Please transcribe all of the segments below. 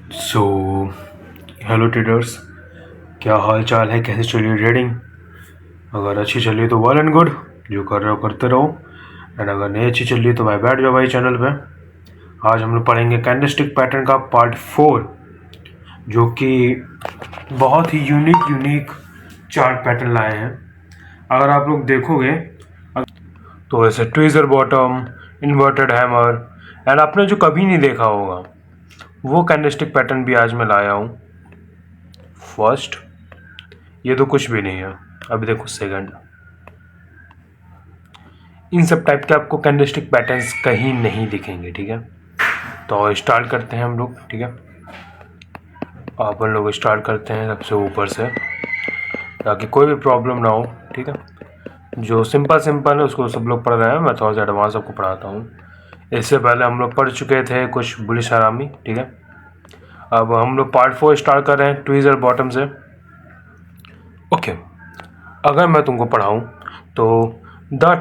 So hello traders, क्या हाल चाल है? कैसे चल रही है ट्रेडिंग? अगर अच्छी चल रही है तो वेल एंड गुड, जो कर रहे हो करते रहो। एंड अगर नहीं अच्छी चल रही है तो भाई बैठ जाओ भाई चैनल पे। आज हम लोग पढ़ेंगे कैंडलस्टिक पैटर्न का पार्ट 4, जो कि बहुत ही यूनिक चार्ट पैटर्न लाए हैं। अगर आप लोग देखोगे तो ऐसे tweezer bottom, inverted hammer, and आपने जो कभी नहीं देखा होगा वो कैंडलस्टिक पैटर्न भी आज मैं लाया हूँ। फर्स्ट, ये तो कुछ भी नहीं है। अभी देखो सेकंड, इन सब टाइप के आपको कैंडलस्टिक पैटर्न्स कहीं नहीं दिखेंगे। ठीक है, तो स्टार्ट करते हैं हम लोग। ठीक है, अपन लोग स्टार्ट करते हैं सबसे ऊपर से, ताकि कोई भी प्रॉब्लम ना हो। ठीक है, जो सिंपल है उसको सब लोग पढ़ रहे हैं, मैं थोड़ा सा एडवांस आपको पढ़ाता हूँ। इससे पहले हम लोग पढ़ चुके थे कुछ बुलिश हरामी। ठीक है, अब हम लोग पार्ट 4 स्टार्ट कर रहे हैं ट्वीजर बॉटम से। ओके, अगर मैं तुमको पढ़ाऊँ तो the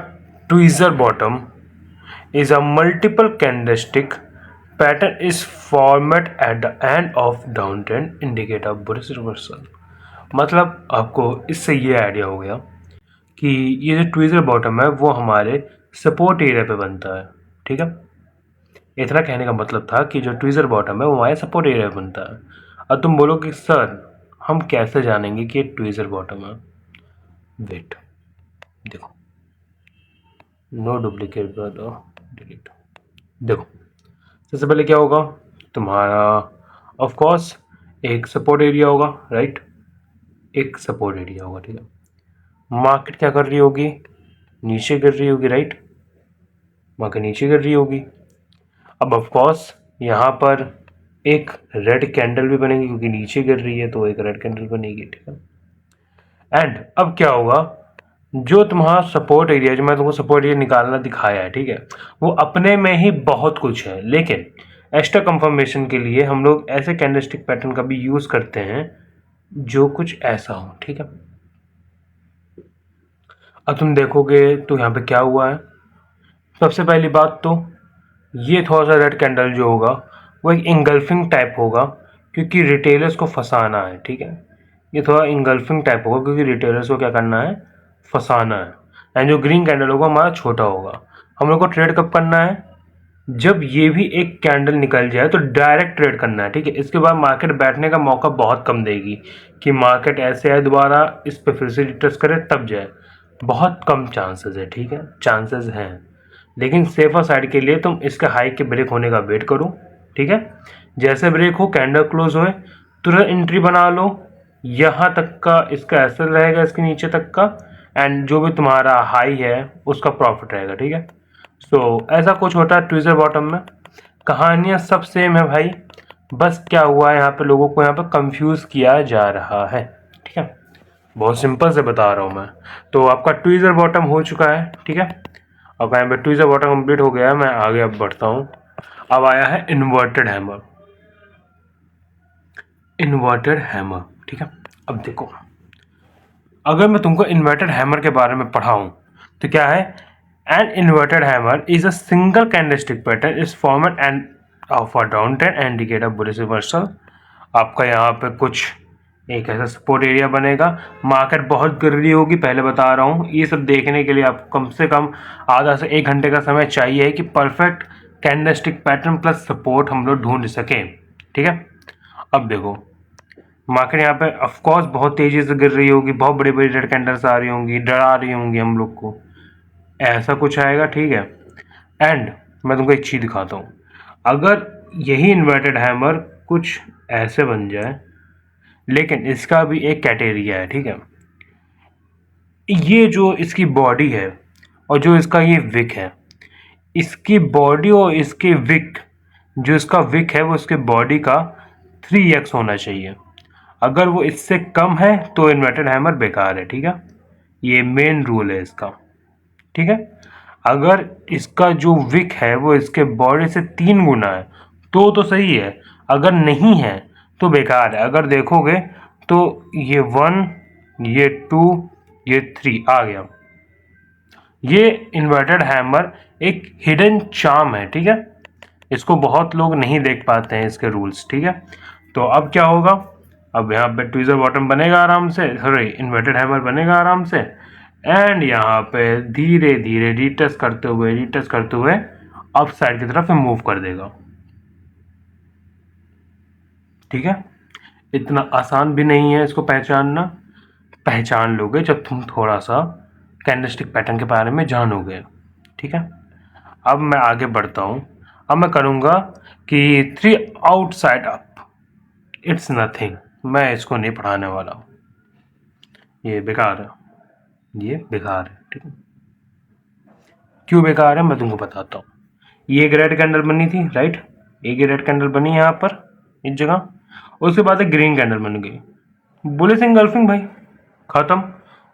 tweezer bottom is a multiple candlestick pattern is formed at the end of downtrend indicate a bullish reversal। मतलब आपको इससे ये आइडिया हो गया कि ये जो ट्वीजर बॉटम है वो हमारे सपोर्ट एरिया पे बनता है। ठीक है, इतना कहने का मतलब था कि जो ट्वीजर बॉटम है वो हमारे सपोर्ट एरिया पे बनता है। अब तुम बोलो कि सर हम कैसे जानेंगे कि ये ट्वीजर बॉटम है? वेट, देखो, नो डुप्लीकेट डिलीट। देखो, सबसे पहले क्या होगा तुम्हारा? ऑफ कोर्स एक सपोर्ट एरिया होगा, राइट? एक सपोर्ट एरिया होगा। ठीक है, मार्केट क्या कर रही होगी? नीचे गिर रही होगी, राइट? मार्केट नीचे गिर रही होगी। अब ऑफ कोर्स यहाँ पर एक रेड कैंडल भी बनेगी, क्योंकि नीचे गिर रही है तो एक रेड कैंडल बनेगी। ठीक है, एंड अब क्या होगा? जो तुम्हारा सपोर्ट एरिया, जो मैं तुमको सपोर्ट एरिया निकालना दिखाया है, ठीक है, वो अपने में ही बहुत कुछ है, लेकिन एक्स्ट्रा कंफर्मेशन के लिए हम लोग ऐसे कैंडलस्टिक पैटर्न का भी यूज करते हैं जो कुछ ऐसा हो। ठीक है, अब तुम देखोगे तो यहाँ पे क्या हुआ है। सबसे पहली बात तो ये थोड़ा सा रेड कैंडल जो होगा वो एक इंगल्फिंग टाइप होगा, क्योंकि रिटेलर्स को फंसाना है। ठीक है, ये थोड़ा इंगल्फिंग टाइप होगा क्योंकि रिटेलर्स को क्या करना है? फंसाना है। एंड जो ग्रीन कैंडल होगा हमारा छोटा होगा। हम लोग को ट्रेड कब करना है? जब ये भी एक कैंडल निकल जाए तो डायरेक्ट ट्रेड करना है। ठीक है, इसके बाद मार्केट बैठने का मौका बहुत कम देगी कि मार्केट ऐसे आए दोबारा इस पर फिर से रिट्रेस करे तब जाए। बहुत कम चांसेस है। ठीक है, चांसेस हैं, लेकिन सेफर साइड के लिए तुम इसके हाई के ब्रेक होने का वेट करो। ठीक है, जैसे ब्रेक हो, कैंडल क्लोज होए, तुरंत एंट्री बना लो। यहाँ तक का इसका ऐसा रहेगा, इसके नीचे तक का, एंड जो भी तुम्हारा हाई है उसका प्रॉफिट रहेगा। ठीक है, सो ऐसा कुछ होता है ट्वीजर बॉटम में। कहानियाँ सब सेम है भाई, बस क्या हुआ है यहाँ पे लोगों को यहाँ पे कंफ्यूज किया जा रहा है। ठीक है, बहुत सिंपल से बता रहा हूँ मैं। तो आपका ट्वीजर बॉटम हो चुका है। ठीक है, अब यहाँ पे ट्वीजर बॉटम कंप्लीट हो गया है। मैं आगे अब बढ़ता हूँ। अब आया है इन्वर्टेड हैमर। इन्वर्टेड हैमर, ठीक है, अब देखो, अगर मैं तुमको इन्वर्टेड हैमर के बारे में पढ़ाऊँ तो क्या है? An inverted hammer is a single candlestick pattern is format end of a down trend and indicate a bullish reversal. आपका यहाँ पे कुछ एक ऐसा सपोर्ट एरिया बनेगा। मार्केट बहुत गिर रही होगी, पहले बता रहा हूँ। ये सब देखने के लिए आपको कम से कम आधा से 1 घंटे का समय चाहिए कि perfect candlestick pattern plus support हम लोग ढूंढ सकें। ठीक है, अब देखो, मार्केट यहाँ पे ऑफकोर्स बहुत तेजी से गिर रही होगी, बहुत बड़ी बड़ी रेड कैंडल्स आ रही होंगी, डरा रही होंगी हम लोग को, ऐसा कुछ आएगा। ठीक है, एंड मैं तुमको एक चीज़ दिखाता हूँ। अगर यही इन्वर्टेड हैमर कुछ ऐसे बन जाए, लेकिन इसका भी एक कैटेरिया है। ठीक है, ये जो इसकी बॉडी है और जो इसका ये विक है, इसकी बॉडी और इसके विक, जो इसका विक है वो इसके बॉडी का 3x होना चाहिए। अगर वो इससे कम है तो इन्वर्टेड हैमर बेकार है। ठीक है, ये मेन रूल है इसका। ठीक है, अगर इसका जो विक है वो इसके बॉडी से 3 गुना है तो सही है, अगर नहीं है तो बेकार है। अगर देखोगे तो ये 1, ये 2, ये 3 आ गया। ये इन्वर्टेड हैमर एक हिडन चार्म है। ठीक है, इसको बहुत लोग नहीं देख पाते हैं इसके रूल्स। ठीक है, तो अब क्या होगा, अब यहाँ पे ट्विज़र बॉटम बनेगा आराम से, सॉरी इन्वर्टेड हैमर बनेगा आराम से, एंड यहाँ पे धीरे धीरे रीटच करते हुए अप साइड की तरफ मूव कर देगा। ठीक है, इतना आसान भी नहीं है इसको पहचानना, पहचान लोगे जब तुम थोड़ा सा कैंडलस्टिक पैटर्न के बारे में जानोगे। ठीक है, अब मैं आगे बढ़ता हूँ। अब मैं करूँगा कि 3 आउटसाइड अप, इट्स नथिंग, मैं इसको नहीं पढ़ाने वाला हूँ, ये बेकार है, ये बेकार है। ठीक है, क्यों बेकार है मैं तुमको बताता हूँ। ये एक रेड कैंडल बनी थी, राइट, एक रेड कैंडल बनी यहाँ पर इस जगह, उसके बाद एक ग्रीन कैंडल बन गई, बुलिश एंगल्फिंग भाई, खत्म।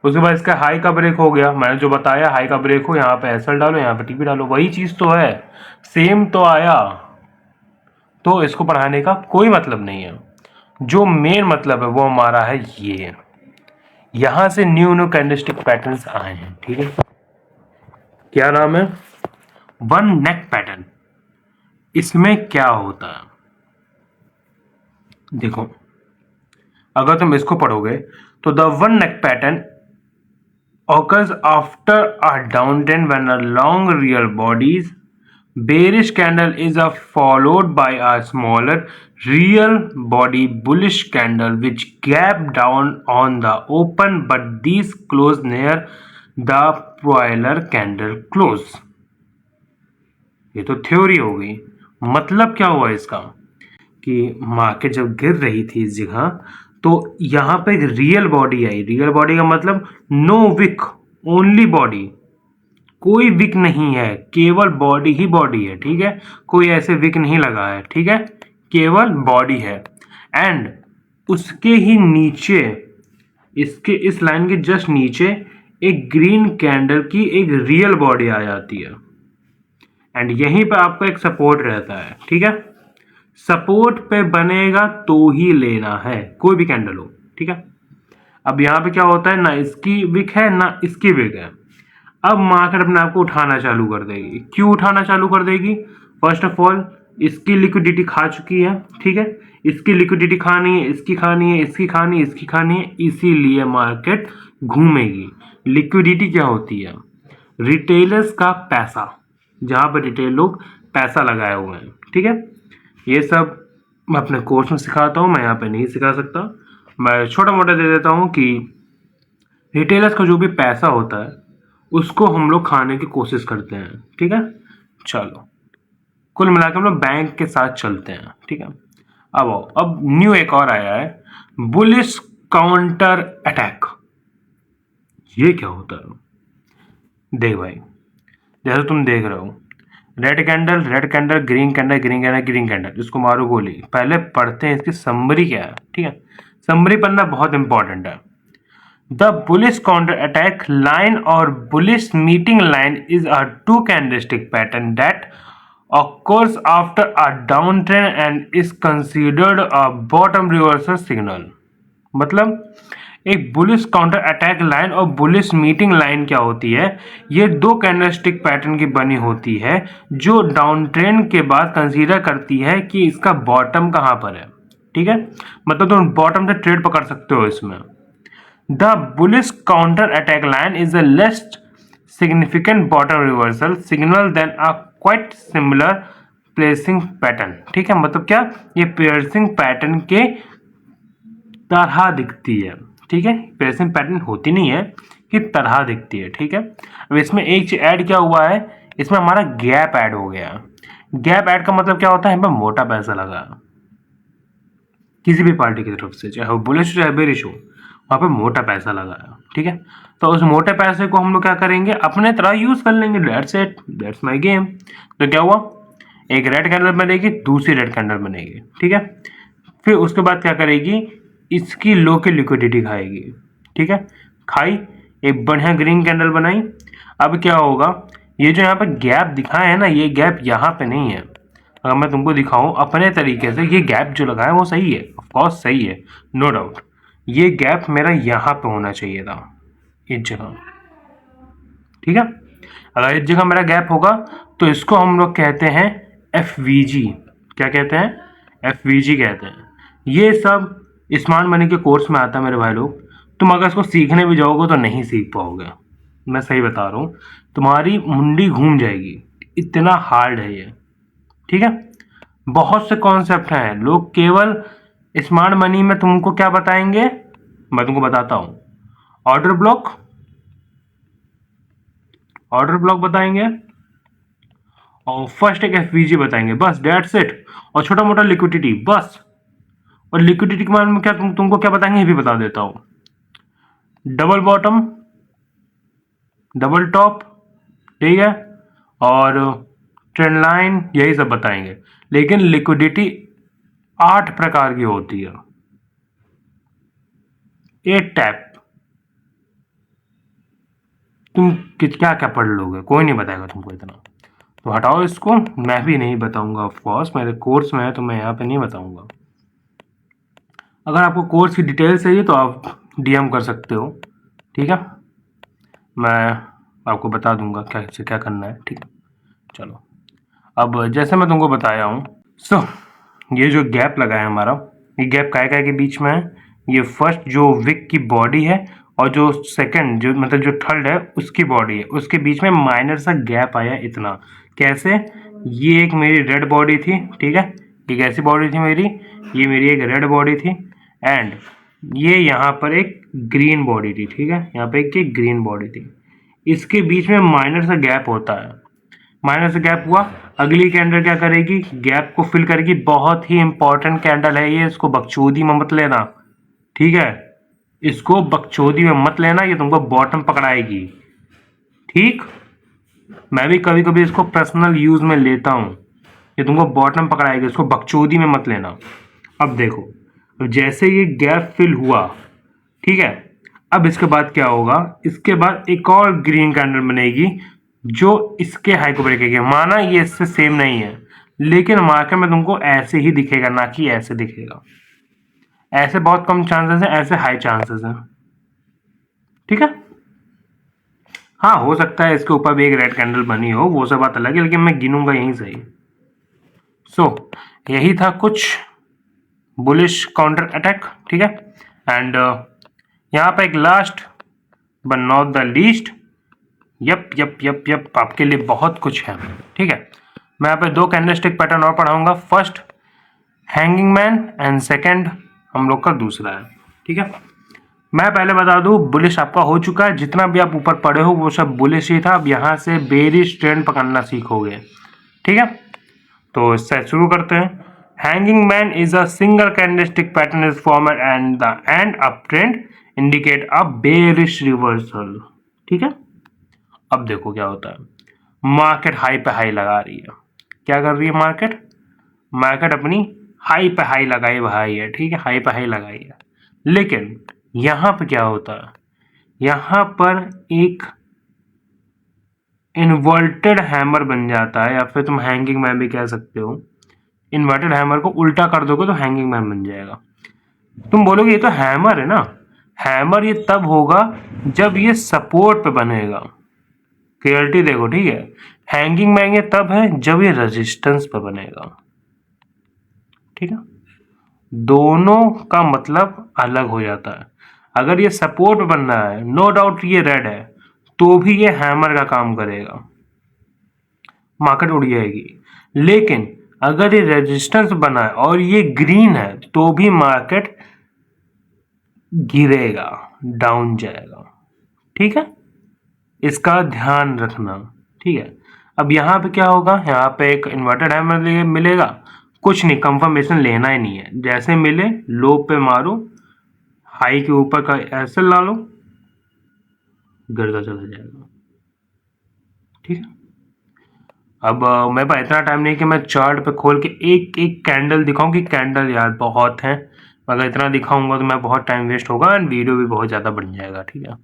उसके बाद इसका हाई का ब्रेक हो गया, मैंने जो बताया हाई का ब्रेक हो, यहाँ पे एसएल डालो, यहाँ पे टीपी डालो, वही चीज़ तो है, सेम तो आया। तो इसको पढ़ाने का कोई मतलब नहीं है, जो मेन मतलब है वो हमारा है ये, यहाँ से न्यू कैंडलस्टिक पैटर्न्स आए हैं। ठीक है, क्या नाम है, वन नेक पैटर्न। इसमें क्या होता है देखो, अगर तुम इसको पढ़ोगे तो the one neck pattern occurs after a downtrend when a long real body's bearish candle is followed by a smaller real body bullish candle which gap down on the open, but these close near the prior candle close। ये तो theory हो गई। मतलब क्या हुआ इसका कि market जब गिर रही थी इस जगह, तो यहाँ पे एक रियल बॉडी आई। रियल बॉडी का मतलब नो विक, ओनली बॉडी, कोई विक नहीं है, केवल बॉडी ही बॉडी है। ठीक है, कोई ऐसे विक नहीं लगा है। ठीक है, केवल बॉडी है, एंड उसके ही नीचे, इसके इस लाइन के जस्ट नीचे एक ग्रीन कैंडल की एक रियल बॉडी आ जाती है, एंड यहीं पे आपका एक सपोर्ट रहता है। ठीक है, सपोर्ट पे बनेगा तो ही लेना है, कोई भी कैंडल हो। ठीक है, अब यहाँ पे क्या होता है, ना इसकी विक है ना इसकी विक है। अब मार्केट अपने आप को उठाना चालू कर देगी। क्यों उठाना चालू कर देगी, फर्स्ट ऑफ ऑल इसकी लिक्विडिटी खा चुकी है। ठीक है, इसकी लिक्विडिटी खानी है, इसकी खानी है, इसकी खानी है, इसकी खानी है, इसीलिए मार्केट घूमेगी। लिक्विडिटी क्या होती है, रिटेलर्स का पैसा, जहाँ पर रिटेल लोग पैसा लगाए हुए हैं। ठीक है, ये सब मैं अपने कोर्स में सिखाता हूँ, मैं यहाँ पे नहीं सिखा सकता, मैं छोटा मोटा दे देता हूँ कि रिटेलर्स का जो भी पैसा होता है उसको हम लोग खाने की कोशिश करते हैं। ठीक है, चलो कुल मिलाकर हम लोग बैंक के साथ चलते हैं। ठीक है, अब न्यू एक और आया है, बुलिश काउंटर अटैक। ये क्या होता है, देख भाई, जैसे तुम देख रहे हो, red candle, green candle, green candle, green candle, इसको मारो गोली। पहले पढ़ते हैं इसकी समरी क्या है। ठीक है, समरी पढ़ना बहुत इंपॉर्टेंट है। The bullish counter attack line और bullish meeting line is a two candlestick pattern that occurs after a downtrend and is considered a bottom reversal signal। मतलब एक बुलिश काउंटर अटैक लाइन और bullish meeting line क्या होती है, ये दो candlestick pattern की बनी होती है जो डाउन ट्रेंड के बाद कंसीडर करती है कि इसका बॉटम कहाँ पर है। ठीक है, मतलब तुम बॉटम से ट्रेड पकड़ सकते हो इसमें। The bullish counter attack line is a less significant bottom reversal signal than a quite similar placing pattern। ठीक है, मतलब क्या, ये piercing पैटर्न के तरह दिखती है। ठीक है, piercing पैटर्न होती नहीं है कि तरह दिखती है। ठीक है, अब इसमें एक चीज ऐड क्या हुआ है, इसमें हमारा गैप ऐड हो गया। गैप ऐड का मतलब क्या होता है, यहाँ पर मोटा पैसा लगा किसी भी पार्टी की तरफ से, चाहे वो बुलिश हो चाहे बेरिश हो, वहाँ पे मोटा पैसा लगाया। ठीक है, तो उस मोटे पैसे को हम लोग क्या करेंगे, अपने तरह यूज कर लेंगे। That's it, that's my game. तो क्या हुआ, एक रेड कैंडल बनेगी, दूसरी रेड कैंडल बनेगी। ठीक है, फिर उसके बाद क्या करेगी, इसकी लो की लिक्विडिटी खाएगी। ठीक है, खाई, एक बढ़िया ग्रीन कैंडल बनाई। अब क्या होगा, ये जो यहाँ पे गैप दिखाया है ना, ये गैप यहाँ पे नहीं है। अगर मैं तुमको दिखाऊं अपने तरीके से, ये गैप जो लगा है वो सही है, ऑफकोर्स सही है, नो डाउट। ये गैप मेरा यहाँ पे होना चाहिए था, इस जगह। ठीक है, अगर इस जगह मेरा गैप होगा तो इसको हम लोग कहते हैं FVG। क्या कहते हैं, FVG कहते हैं। ये सब स्मार्ट मनी के कोर्स में आता है मेरे भाई लोग। तुम अगर इसको सीखने भी जाओगे तो नहीं सीख पाओगे, मैं सही बता रहा हूँ, तुम्हारी मुंडी घूम जाएगी, इतना हार्ड है ये। ठीक है, बहुत से कॉन्सेप्ट हैं, लोग केवल स्मार्ट मनी में तुमको क्या बताएंगे, मैं तुमको बताता हूँ। ऑर्डर ब्लॉक बताएंगे और फर्स्ट एक एफवीजी बताएंगे, बस डेट्स इट। और छोटा मोटा लिक्विडिटी बस। और लिक्विडिटी के बारे में क्या तुमको क्या बताएंगे ये भी बता देता हूँ। डबल बॉटम, डबल टॉप, ठीक है, और ट्रेंड लाइन, यही सब बताएंगे। लेकिन लिक्विडिटी 8 प्रकार की होती है, 8 टाइप। तुम क्या क्या पढ़ लोगे, कोई नहीं बताएगा तुमको इतना, तो हटाओ इसको। मैं भी नहीं बताऊंगा, ऑफ कोर्स मेरे कोर्स में है तो मैं यहाँ पे नहीं बताऊंगा। अगर आपको कोर्स की डिटेल चाहिए तो आप डीएम कर सकते हो, ठीक है, मैं आपको बता दूंगा कैसे क्या करना है, ठीक है। चलो, अब जैसे मैं तुमको बताया हूँ, ये जो गैप लगा है हमारा, ये गैप काय के बीच में है। ये फर्स्ट जो विक की बॉडी है और जो सेकंड जो मतलब जो थर्ड है उसकी बॉडी है, उसके बीच में माइनर सा गैप आया इतना। कैसे, ये एक मेरी रेड बॉडी थी, ठीक है, एक ऐसी बॉडी थी मेरी, ये मेरी एक रेड बॉडी थी, एंड ये यहाँ पर एक ग्रीन बॉडी थी, ठीक है, यहाँ पे एक ग्रीन बॉडी थी। इसके बीच में माइनर सा गैप होता है, माइनर से गैप हुआ, अगली कैंडल क्या करेगी, गैप को फिल करेगी। बहुत ही इंपॉर्टेंट कैंडल है ये, इसको बकचोदी में मत लेना, ठीक है, इसको बकचोदी में मत लेना, ये तुमको बॉटम पकड़ाएगी, ठीक। मैं भी कभी कभी इसको पर्सनल यूज में लेता हूँ, ये तुमको बॉटम पकड़ाएगी, इसको बकचोदी में मत लेना। अब देखो, अब जैसे ये गैप फिल हुआ, ठीक है, अब इसके बाद क्या होगा, इसके बाद एक और ग्रीन कैंडल बनेगी जो इसके हाई को ब्रेक करेगी। माना ये इससे सेम नहीं है, लेकिन मार्केट में तुमको ऐसे ही दिखेगा, ना कि ऐसे दिखेगा। ऐसे बहुत कम चांसेस है, ऐसे हाई चांसेस है, ठीक है। हाँ, हो सकता है इसके ऊपर भी एक रेड कैंडल बनी हो, वो सब बात अलग है, लेकिन मैं गिनूंगा यहीं से ही। यही था कुछ बुलिश काउंटर अटैक, ठीक है। एंड यहाँ पे एक last but not the least, yup आपके लिए बहुत कुछ है, ठीक है। मैं यहाँ पे 2 कैंडलस्टिक पैटर्न और पढ़ाऊंगा, first hanging man and second हम लोग का दूसरा है, ठीक है। मैं पहले बता दूं, बुलिश आपका हो चुका है, जितना भी आप ऊपर पढ़े हो वो सब बुलिश ही था। अब यहाँ से बेरिश ट्रेंड पकड़ना सीखोगे, ठीक है। तो इससे शुरू करते हैं। Hanging man is a single candlestick pattern is formed and the end up trend indicate a bearish reversal, ठीक है। अब देखो क्या होता है, मार्केट हाई पे हाई लगा रही है। क्या कर रही है मार्केट अपनी हाई पे हाई लगाई भाई है, ठीक है, हाई पे हाई लगाई है। लेकिन यहां पे क्या होता है, यहां पर एक इन्वर्टेड हैमर बन जाता है, या फिर तुम हैंगिंग मैन भी कह सकते हो। इन्वर्टेड हैमर को उल्टा कर दोगे तो हैंगिंग मैन बन जाएगा। तुम बोलोगे ये तो हैमर है ना, हैमर ये तब होगा जब ये सपोर्ट पे बनेगा। क्लियरिटी देखो, ठीक है, हैंगिंग मैन ये तब है जब ये रेजिस्टेंस पे बनेगा, ठीक है। दोनों का मतलब अलग हो जाता है। अगर ये सपोर्ट पे बन रहा है, नो डाउट ये रेड है, तो भी ये हैमर का काम करेगा, मार्केट उड़ जाएगी। लेकिन अगर ये रेजिस्टेंस बना है और ये ग्रीन है, तो भी मार्केट गिरेगा, डाउन जाएगा, ठीक है, इसका ध्यान रखना, ठीक है। अब यहाँ पे क्या होगा, यहाँ पे एक इन्वर्टेड हैमर मिलेगा, कुछ नहीं, कंफर्मेशन लेना ही नहीं है, जैसे मिले लो पे मारो, हाई के ऊपर का ऐसे ला लो, गिरता चला जाएगा, ठीक है। अब मेरे पास इतना टाइम नहीं कि मैं चार्ट पे खोल के एक एक कैंडल दिखाऊं, कि कैंडल यार बहुत हैं, अगर इतना दिखाऊंगा तो मैं बहुत टाइम वेस्ट होगा एंड वीडियो भी बहुत ज़्यादा बन जाएगा, ठीक है।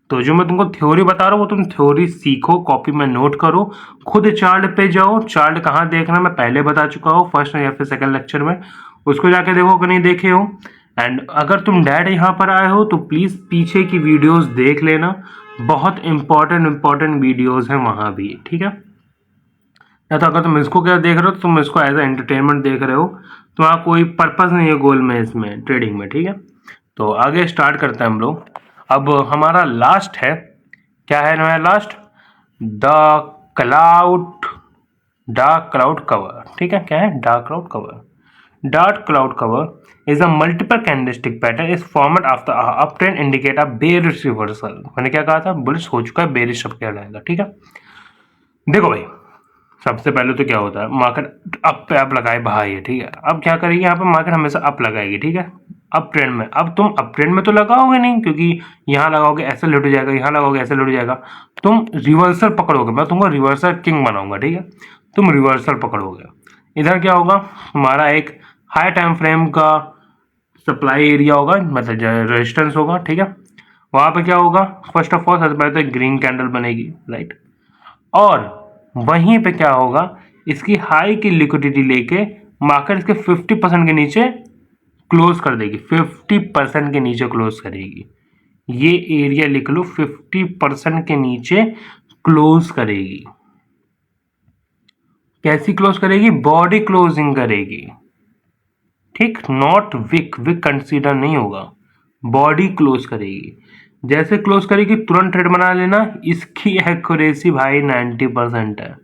तो जो मैं तुमको थ्योरी बता रहा हूँ वो तुम थ्योरी सीखो, कॉपी में नोट करो, खुद चार्ट पे जाओ। चार्ट कहाँ देखना मैं पहले बता चुका हूँ, फर्स्ट या फिर सेकंड लेक्चर में, उसको जाके देखो कि नहीं देखे हो। एंड अगर तुम डायरेक्ट यहाँ पर आए हो तो प्लीज़ पीछे की वीडियोस देख लेना, बहुत इंपॉर्टेंट वीडियोस हैं वहाँ भी, ठीक है। या तो अगर तुम इसको क्या देख रहे हो, तुम इसको एज ए एंटरटेनमेंट देख रहे हो, तुम्हारा कोई पर्पस नहीं है गोल में, इसमें ट्रेडिंग में, ठीक है। तो आगे स्टार्ट करते हैं हम लोग। अब हमारा लास्ट है, क्या है हमारा लास्ट, डार्क क्लाउड कवर, ठीक है। क्या है dark cloud cover? Dark cloud cover is a multiple candlestick pattern is format after up trend indicate a bearish reversal. मैंने क्या कहा था, बुलिश हो चुका है, बेरिश अब क्या लाएगा, ठीक है। देखो भाई, सबसे पहले तो क्या होता है, मार्केट अप पे अप लगाए भाई है, ठीक है। अब क्या करेगी यहाँ पे मार्केट, हमेशा अप लगाएगी, ठीक है, अप ट्रेंड में। अब तुम अप ट्रेंड में तो लगाओगे नहीं, क्योंकि यहाँ लगाओगे ऐसे लुट जाएगा, यहाँ लगाओगे ऐसे लुट जाएगा। तुम रिवर्सल पकड़ोगे, मैं तुमको रिवर्सल किंग बनाऊंगा, ठीक है। तुम रिवर्सल पकड़ोगे, इधर क्या होगा, हमारा एक हाई टाइम फ्रेम का सप्लाई एरिया होगा, मतलब रेजिस्टेंस होगा, ठीक है। वहां पे क्या होगा, फर्स्ट ऑफ ऑल सबसे पहले तो ग्रीन कैंडल बनेगी, राइट। और वहीं पे क्या होगा, इसकी हाई की लिक्विडिटी लेके मार्केट इसके 50% के नीचे क्लोज कर देगी, 50% के नीचे क्लोज करेगी। ये एरिया लिख लो, 50% के नीचे क्लोज करेगी। कैसी क्लोज करेगी, बॉडी क्लोजिंग करेगी, ठीक, नॉट विक, विक कंसीडर नहीं होगा, बॉडी क्लोज करेगी। जैसे क्लोज करेगी तुरंत ट्रेड बना लेना। इसकी एक्यूरेसी भाई 90% है,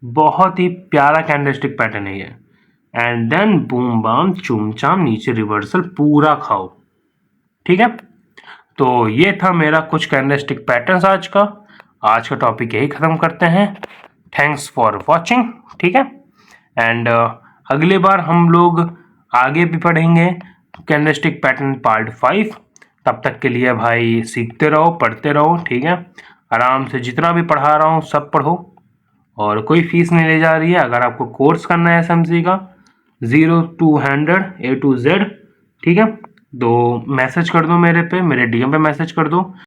बहुत ही प्यारा कैंडलस्टिक पैटर्न है ये। एंड देन बूम बाम चूमचाम नीचे रिवर्सल पूरा खाओ, ठीक है। तो ये था मेरा कुछ कैंडलस्टिक पैटर्न्स आज का। आज का टॉपिक यही खत्म करते हैं। थैंक्स फॉर वॉचिंग, ठीक है। एंड अगले बार हम लोग आगे भी पढ़ेंगे कैंडलस्टिक पैटर्न पार्ट 5। तब तक के लिए भाई सीखते रहो, पढ़ते रहो, ठीक है। आराम से जितना भी पढ़ा रहा हूँ सब पढ़ो, और कोई फीस नहीं ले जा रही है। अगर आपको कोर्स करना है एसएमसी का 0 to 100 A to Z, ठीक है, तो मैसेज कर दो मेरे पे, मेरे डीएम पे मैसेज कर दो।